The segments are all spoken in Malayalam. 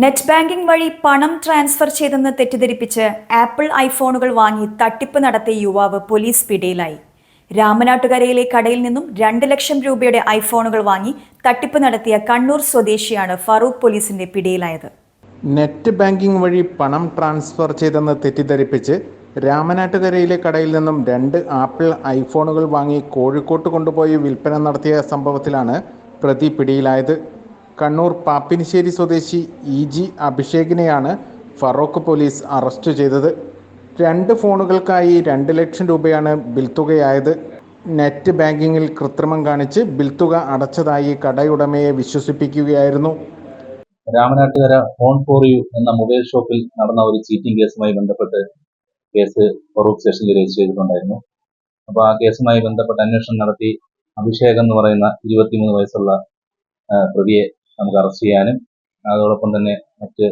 നെറ്റ് ബാങ്കിംഗ് വഴി പണം ട്രാൻസ്ഫർ ചെയ്തെന്ന് തെറ്റിദ്ധരിപ്പിച്ച് ആപ്പിൾ ഐഫോണുകൾ വാങ്ങി തട്ടിപ്പ് നടത്തിയ യുവാവ് പോലീസ് പിടിയിലായി. രാമനാട്ടുകരയിലെ കടയിൽ നിന്നും 2 ലക്ഷം രൂപയുടെ ഐഫോണുകൾ വാങ്ങി തട്ടിപ്പ് നടത്തിയ കണ്ണൂർ സ്വദേശിയാണ് ഫറൂഖ് പോലീസിന്റെ പിടിയിലായത്. നെറ്റ് ബാങ്കിംഗ് വഴി പണം ട്രാൻസ്ഫർ ചെയ്തെന്ന് തെറ്റിദ്ധരിപ്പിച്ച് രാമനാട്ടുകരയിലെ കടയിൽ നിന്നും 2 ആപ്പിൾ ഐഫോണുകൾ വാങ്ങി കോഴിക്കോട്ട് കൊണ്ടുപോയി വിൽപ്പന നടത്തിയ സംഭവത്തിലാണ് പ്രതി പിടിയിലായത്. കണ്ണൂർ പാപ്പിനിശ്ശേരി സ്വദേശി ഇ.ജി. അഭിഷേകിനെയാണ് ഫറോക്ക് പോലീസ് അറസ്റ്റ് ചെയ്തത്. 2 ഫോണുകൾക്കായി 2 ലക്ഷം രൂപയാണ് ബിൽ തുകയായത്. നെറ്റ് ബാങ്കിങ്ങിൽ കൃത്രിമം കാണിച്ച് ബിൽ തുക അടച്ചതായി കടയുടമയെ വിശ്വസിപ്പിക്കുകയായിരുന്നു. രാമനാട്ടുകര ഫോൺ ഫോർ യു എന്ന മൊബൈൽ ഷോപ്പിൽ നടന്ന ഒരു ചീറ്റിംഗ് കേസുമായി ബന്ധപ്പെട്ട് കേസ് ഫറൂഖ് സ്റ്റേഷനിൽ രജിസ്റ്റർ ചെയ്തിട്ടുണ്ടായിരുന്നു. അപ്പോൾ ആ കേസുമായി ബന്ധപ്പെട്ട് അന്വേഷണം നടത്തി അഭിഷേക് എന്ന് പറയുന്ന 23 വയസ്സുള്ള പ്രതിയെ നമുക്ക് അറസ്റ്റ് ചെയ്യാനും അതോടൊപ്പം തന്നെ മറ്റ്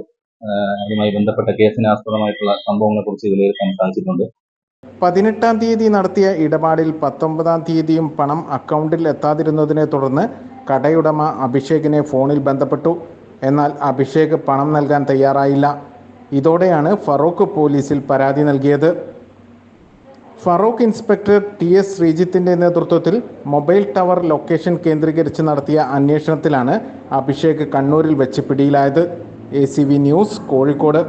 അതുമായി ബന്ധപ്പെട്ട കേസിന് ആസ്പദമായിട്ടുള്ള സംഭവങ്ങളെക്കുറിച്ച് വിലയിരുത്താൻ സാധിച്ചിട്ടുണ്ട്. 18-ാം തീയതി നടത്തിയ ഇടപാടിൽ 19-ാം തീയതിയും പണം അക്കൗണ്ടിൽ എത്താതിരുന്നതിനെ തുടർന്ന് കടയുടമ അഭിഷേകിനെ ഫോണിൽ ബന്ധപ്പെട്ടു. എന്നാൽ അഭിഷേക് പണം നൽകാൻ തയ്യാറായില്ല. ഇതോടെയാണ് ഫറോക്ക് പോലീസിൽ പരാതി നൽകിയത്. Feroke inspector TS. ശ്രീജിത്തിന്റെ നേതൃത്വത്തിൽ മൊബൈൽ ടവർ ലൊക്കേഷൻ കേന്ദ്രീകരിച്ച് നടത്തിയ അന്വേഷണത്തിലാണ് അഭിഷേക് കണ്ണൂരിൽ വെച്ച് പിടിയിലായത്. ACV news, Kozhikode.